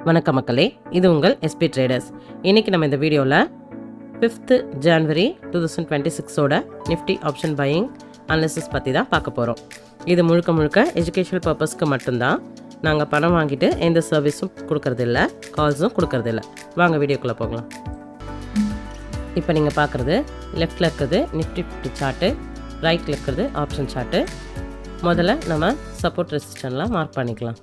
வணக்கம் மக்களே, இது உங்கள் எஸ்பி ட்ரேடர்ஸ். இன்றைக்கி நம்ம இந்த வீடியோவில் 5th January 2026 Nifty option buying analysis பற்றி தான் பார்க்க போகிறோம். இது முழுக்க எஜுகேஷனல் பர்பஸ்க்கு மட்டும்தான். நாங்கள் பணம் வாங்கிட்டு எந்த சர்வீஸும் கொடுக்கறதில்ல, கால்ஸும் கொடுக்கறதில்ல. வாங்க வீடியோக்குள்ளே போகலாம். இப்போ நீங்கள் பார்க்குறது லெஃப்டில் இருக்கிறது நிஃப்டி 50 சார்ட்டு, ரைட்டில் இருக்கிறது ஆப்ஷன் சார்ட்டு. முதல்ல நம்ம சப்போர்ட் ரெசிஸ்டன்லாம் மார்க் பண்ணிக்கலாம்.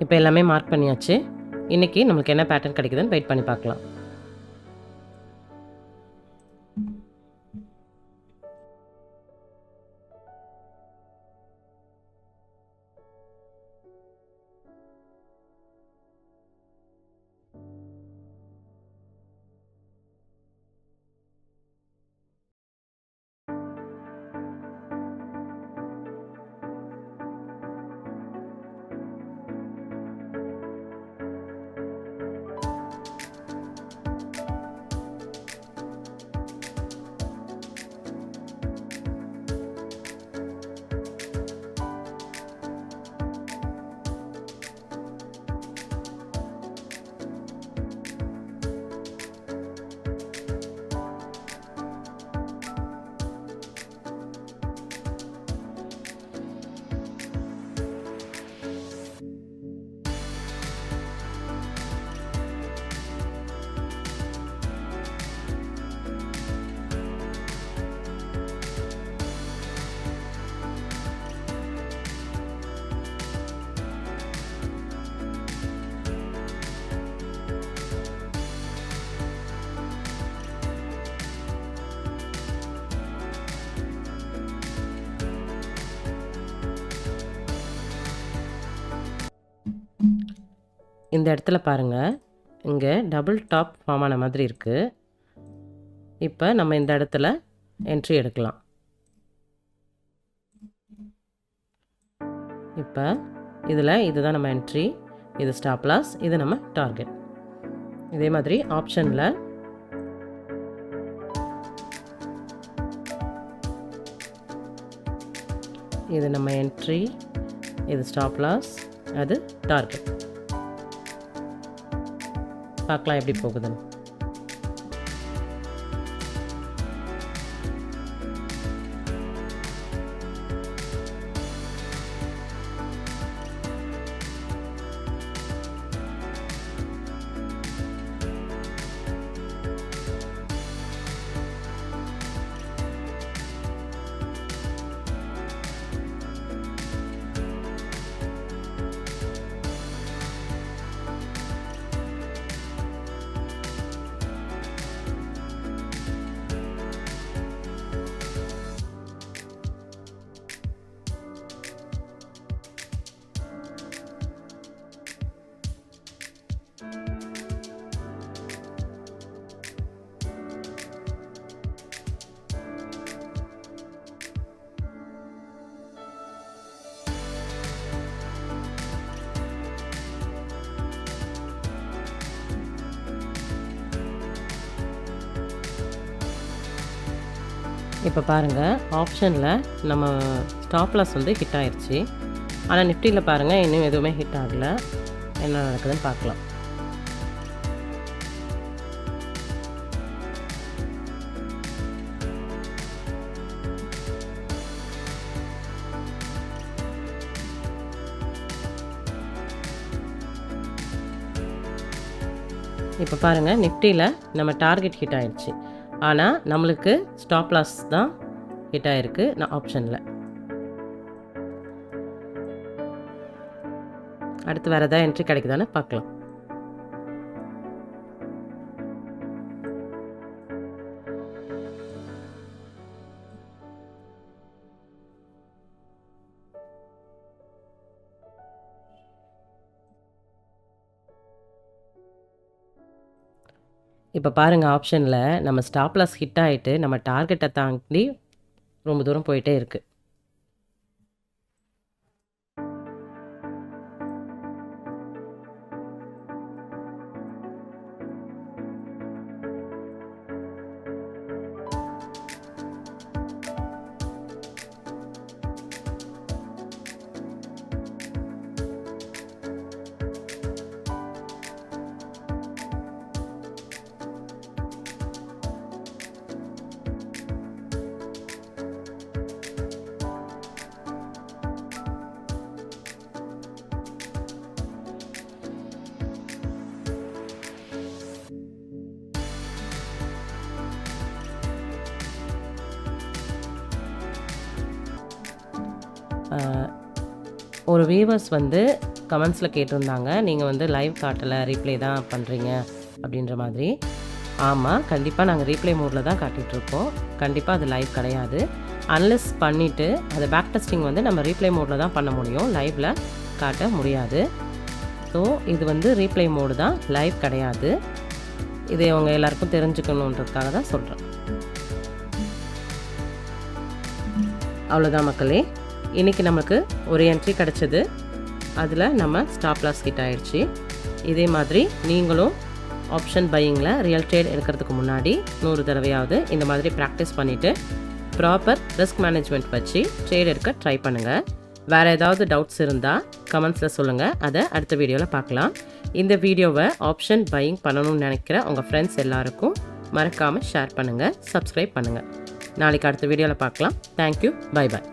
இப்போ எல்லாமே மார்க் பண்ணியாச்சு. இன்றைக்கி நம்மளுக்கு என்ன பேட்டர்ன் கிடைக்குதுன்னு வெயிட் பண்ணி பார்க்கலாம். இந்த இடத்துல பாருங்கள், இங்கே டபுள் டாப் ஃபார்ம் ஆன மாதிரி இருக்குது. இப்போ நம்ம இந்த இடத்துல என்ட்ரி எடுக்கலாம். இப்போ இதில் இதுதான் நம்ம என்ட்ரி, இது ஸ்டாப் லாஸ், இது நம்ம டார்கெட். இதே மாதிரி ஆப்ஷனில் இது நம்ம என்ட்ரி, இது ஸ்டாப் லாஸ், அது டார்கெட். பார்க்கலாம் எப்படி போகுதுன்னு. இப்போ பாருங்கள், ஆப்ஷனில் நம்ம ஸ்டாப் லாஸ் வந்து ஹிட் ஆயிடுச்சு. ஆனால் நிஃப்டியில் பாருங்கள், இன்னும் எதுவுமே ஹிட் ஆகலை. என்ன நடக்குதுன்னு பார்க்கலாம். இப்போ பாருங்கள், நிஃப்டியில் நம்ம டார்கெட் ஹிட் ஆகிடுச்சு. ஆனால் நம்மளுக்கு ஸ்டாப் லாஸ் தான் ஹிட் ஆகிருக்கு நான் ஆப்ஷனில். அடுத்து வேறு எதாவது என்ட்ரி கிடைக்குதான்னு பார்க்கலாம். இப்போ பாருங்கள், ஆப்ஷனில் நம்ம ஸ்டாப் லாஸ் ஹிட் ஆகிட்டு நம்ம டார்கெட்டை தாண்டி ரொம்ப தூரம் போயிட்டே இருக்குது. ஒரு வியூவர்ஸ் வந்து கமெண்ட்ஸில் கேட்டிருந்தாங்க, நீங்கள் வந்து லைவ் காட்டலை, ரீப்ளே தான் பண்ணுறீங்க அப்படின்ற மாதிரி. ஆமாம், கண்டிப்பாக நாங்கள் ரீப்ளே மோடில் தான் காட்டிகிட்ருக்கோம். கண்டிப்பாக அது லைவ் கிடையாது. அன்லெஸ் பண்ணிவிட்டு அது பேக் டெஸ்டிங் வந்து நம்ம ரீப்ளே மோடில் தான் பண்ண முடியும், லைவில் காட்ட முடியாது. ஸோ இது வந்து ரீப்ளே மோடு தான், லைவ் கிடையாது. இதை அவங்க எல்லாருக்கும் தெரிஞ்சுக்கணுன்றதுக்காக தான் சொல்கிறேன். அவ்வளோதான் மக்களே, இன்றைக்கி நமக்கு ஒரு என்ட்ரி கிடச்சிது. அதில் நம்ம ஸ்டாப் லாஸ் ஹிட் ஆகிடுச்சு. இதே மாதிரி நீங்களும் ஆப்ஷன் பையிங்கில் ரியல் ட்ரேட் எடுக்கிறதுக்கு முன்னாடி 100 தடவையாவது இந்த மாதிரி ப்ராக்டிஸ் பண்ணிவிட்டு ப்ராப்பர் ரிஸ்க் மேனேஜ்மெண்ட் வச்சு ட்ரேட் எடுக்க ட்ரை பண்ணுங்கள். வேறு ஏதாவது டவுட்ஸ் இருந்தால் கமெண்ட்ஸில் சொல்லுங்கள், அதை அடுத்த வீடியோவில் பார்க்கலாம். இந்த வீடியோவை ஆப்ஷன் பையிங் பண்ணணும்னு நினைக்கிற உங்கள் ஃப்ரெண்ட்ஸ் எல்லாருக்கும் மறக்காமல் ஷேர் பண்ணுங்கள், சப்ஸ்கிரைப் பண்ணுங்கள். நாளைக்கு அடுத்த வீடியோவில் பார்க்கலாம். Thank you, bye bye.